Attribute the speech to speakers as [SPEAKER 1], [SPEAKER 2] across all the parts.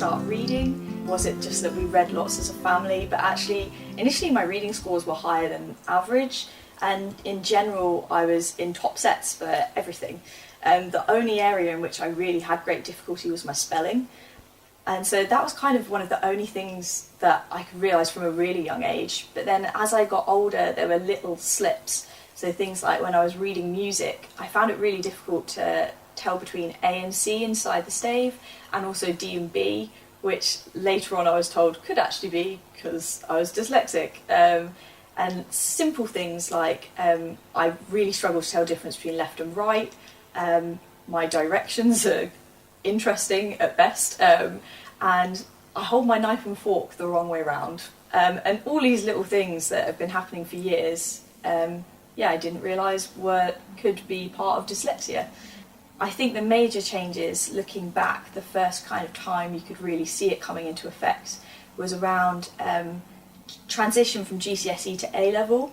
[SPEAKER 1] start reading? Was it just that we read lots as a family? But actually, initially my reading scores were higher than average, and in general I was in top sets for everything. The only area in which I really had great difficulty was my spelling. And so that was kind of one of the only things that I could realise from a really young age. But then as I got older, there were little slips. So things like when I was reading music, I found it really difficult to tell between A and C inside the stave, and also D and B, which later on I was told could actually be because I was dyslexic. And simple things like I really struggled to tell the difference between left and right. My directions are interesting at best, and I hold my knife and fork the wrong way around. And all these little things that have been happening for years, I didn't realise could be part of dyslexia. I think the major changes, looking back, the first kind of time you could really see it coming into effect was around transition from GCSE to A-level.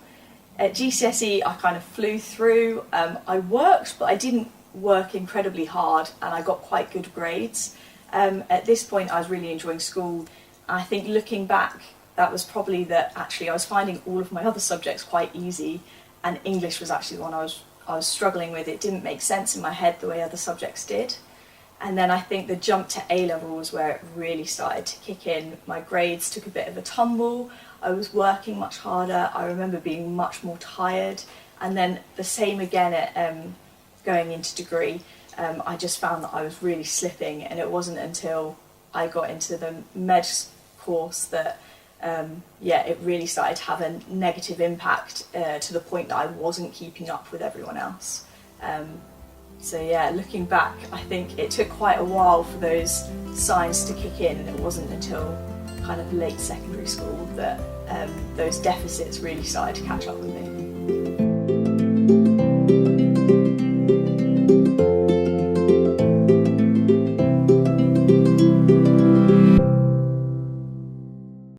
[SPEAKER 1] At GCSE I kind of flew through. I worked, but I didn't work incredibly hard, and I got quite good grades. At this point I was really enjoying school. I think looking back, that was probably that actually I was finding all of my other subjects quite easy, and English was actually the one I was struggling with. It didn't make sense in my head the way other subjects did. And then I think the jump to A-level was where it really started to kick in. My grades took a bit of a tumble. I was working much harder. I remember being much more tired. And then the same again at going into degree. I just found that I was really slipping, and it wasn't until I got into the med course that it really started to have a negative impact to the point that I wasn't keeping up with everyone else. Looking back, I think it took quite a while for those signs to kick in, and it wasn't until kind of late secondary school that those deficits really started to catch up with me.